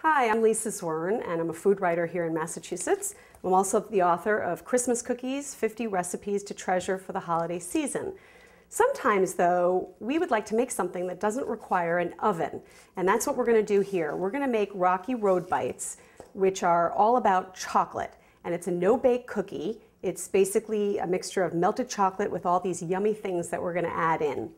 Hi, I'm Lisa Zwirn, and I'm a food writer here in Massachusetts. I'm also the author of Christmas Cookies, 50 Recipes to Treasure for the Holiday Season. Sometimes, though, we would like to make something that doesn't require an oven, and that's what we're going to do here. We're going to make Rocky Road Bites, which are all about chocolate, and it's a no-bake cookie. It's basically a mixture of melted chocolate with all these yummy things that we're going to add in.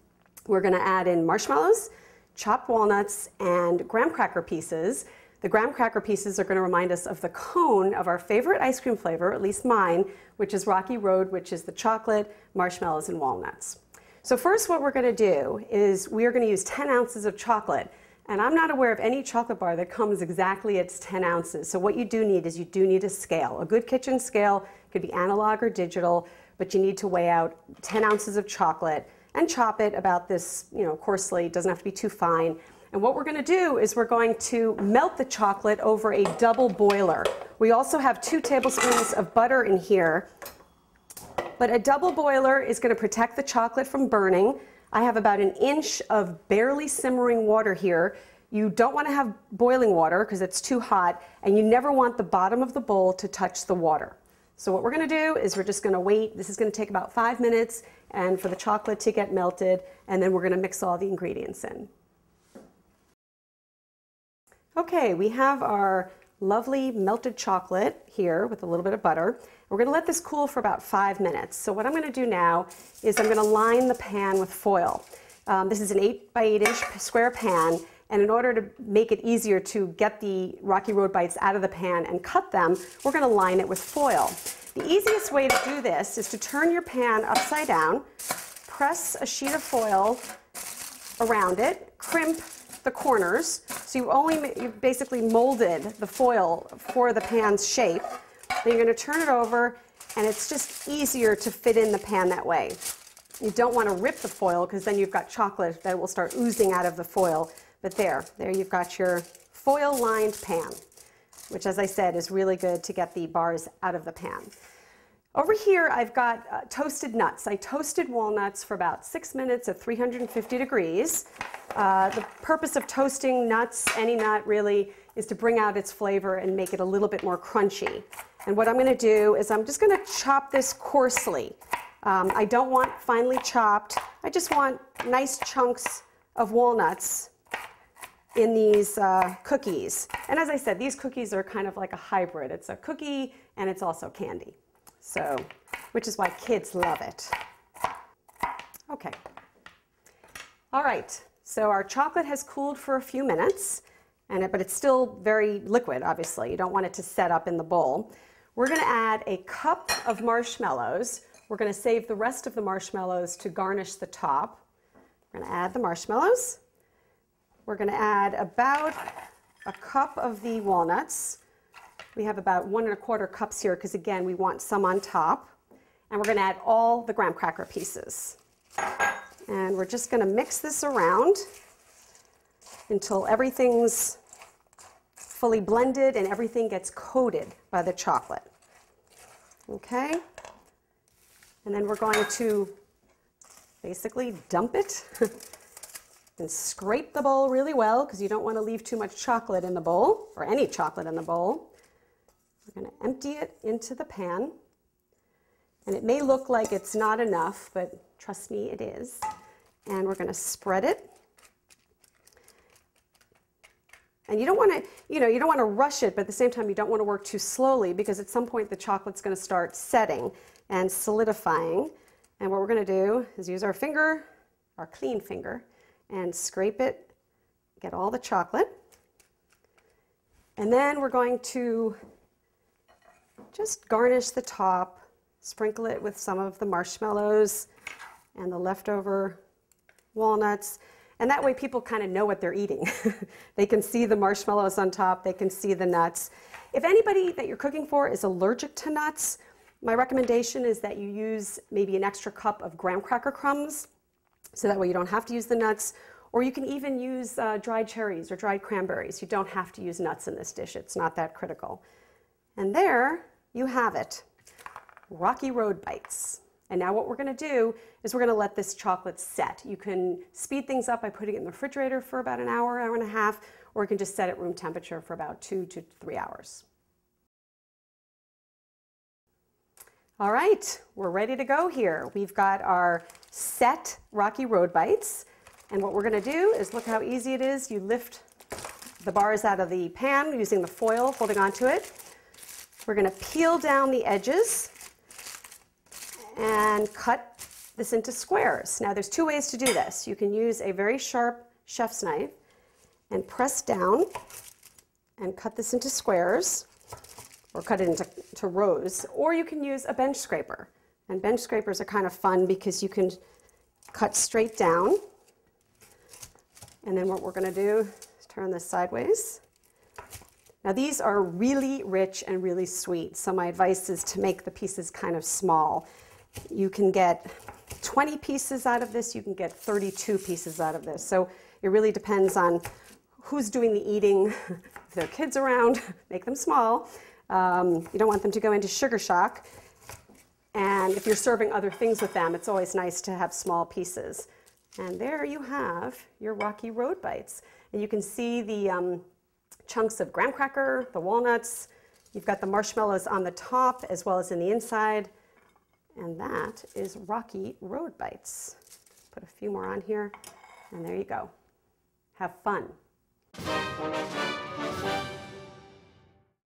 We're going to add in marshmallows, chopped walnuts, and graham cracker pieces. The graham cracker pieces are going to remind us of the cone of our favorite ice cream flavor, at least mine, which is Rocky Road, which is the chocolate, marshmallows, and walnuts. So first what we're going to do is we are going to use 10 ounces of chocolate. And I'm not aware of any chocolate bar that comes exactly at 10 ounces. So what you do need is you do need a scale. A good kitchen scale could be analog or digital, but you need to weigh out 10 ounces of chocolate and chop it about this, coarsely. It doesn't have to be too fine. And what we're going to do is we're going to melt the chocolate over a double boiler. We also have 2 tablespoons of butter in here, but a double boiler is going to protect the chocolate from burning. I have about 1 inch of barely simmering water here. You don't want to have boiling water because it's too hot, and you never want the bottom of the bowl to touch the water. So what we're going to do is we're just going to wait. This is going to take about 5 minutes and for the chocolate to get melted, and then we're going to mix all the ingredients in. Okay, we have our lovely melted chocolate here with a little bit of butter. We're going to let this cool for about 5 minutes. So what I'm going to do now is I'm going to line the pan with foil. This is an 8 by 8 inch square pan, and in order to make it easier to get the Rocky Road Bites out of the pan and cut them, we're going to line it with foil. The easiest way to do this is to turn your pan upside down, press a sheet of foil around it, crimp the corners, so you basically molded the foil for the pan's shape. Then you're going to turn it over, and it's just easier to fit in the pan that way. You don't want to rip the foil because then you've got chocolate that will start oozing out of the foil. But there you've got your foil-lined pan, which, as I said, is really good to get the bars out of the pan. Over here, I've got toasted nuts. I toasted walnuts for about 6 minutes at 350 degrees. The purpose of toasting nuts, any nut really, is to bring out its flavor and make it a little bit more crunchy. And what I'm going to do is I'm just going to chop this coarsely. I don't want finely chopped. I just want nice chunks of walnuts in these cookies. And as I said, these cookies are kind of like a hybrid. It's a cookie and it's also candy. So, which is why kids love it. Okay. All right. So our chocolate has cooled for a few minutes, but it's still very liquid, obviously. You don't want it to set up in the bowl. We're going to add a cup of marshmallows. We're going to save the rest of the marshmallows to garnish the top. We're going to add the marshmallows. We're going to add about a cup of the walnuts. We have about 1 1/4 cups here because, again, we want some on top. And we're going to add all the graham cracker pieces. And we're just going to mix this around until everything's fully blended and everything gets coated by the chocolate. Okay? And then we're going to basically dump it and scrape the bowl really well because you don't want to leave too much chocolate in the bowl, or any chocolate in the bowl. We're going to empty it into the pan. And it may look like it's not enough, but trust me, it is. And we're going to spread it. And you don't want to, you don't want to rush it, but at the same time, you don't want to work too slowly because at some point the chocolate's going to start setting and solidifying. And what we're going to do is use our finger, our clean finger, and scrape it, get all the chocolate. And then we're going to just garnish the top, sprinkle it with some of the marshmallows and the leftover walnuts. And that way people kind of know what they're eating. They can see the marshmallows on top, they can see the nuts. If anybody that you're cooking for is allergic to nuts, my recommendation is that you use maybe an extra cup of graham cracker crumbs, so that way you don't have to use the nuts. Or you can even use dried cherries or dried cranberries. You don't have to use nuts in this dish. It's not that critical. And there you have it, Rocky Road Bites. And now what we're going to do is we're going to let this chocolate set. You can speed things up by putting it in the refrigerator for about an hour, hour and a half, or you can just set it room temperature for about 2 to 3 hours. All right, we're ready to go here. We've got our set Rocky Road Bites. And what we're going to do is look how easy it is. You lift the bars out of the pan using the foil, holding onto it. We're going to peel down the edges and cut this into squares. Now there's 2 ways to do this. You can use a very sharp chef's knife and press down and cut this into squares, or cut it into rows, or you can use a bench scraper. And bench scrapers are kind of fun because you can cut straight down. And then what we're going to do is turn this sideways. Now these are really rich and really sweet, so my advice is to make the pieces kind of small. You can get 20 pieces out of this, you can get 32 pieces out of this. So it really depends on who's doing the eating. If there are kids around, make them small. You don't want them to go into sugar shock. And if you're serving other things with them, it's always nice to have small pieces. And there you have your Rocky Road Bites. And you can see the chunks of graham cracker, the walnuts. You've got the marshmallows on the top as well as in the inside. And that is Rocky Road Bites. Put a few more on here, and there you go. Have fun.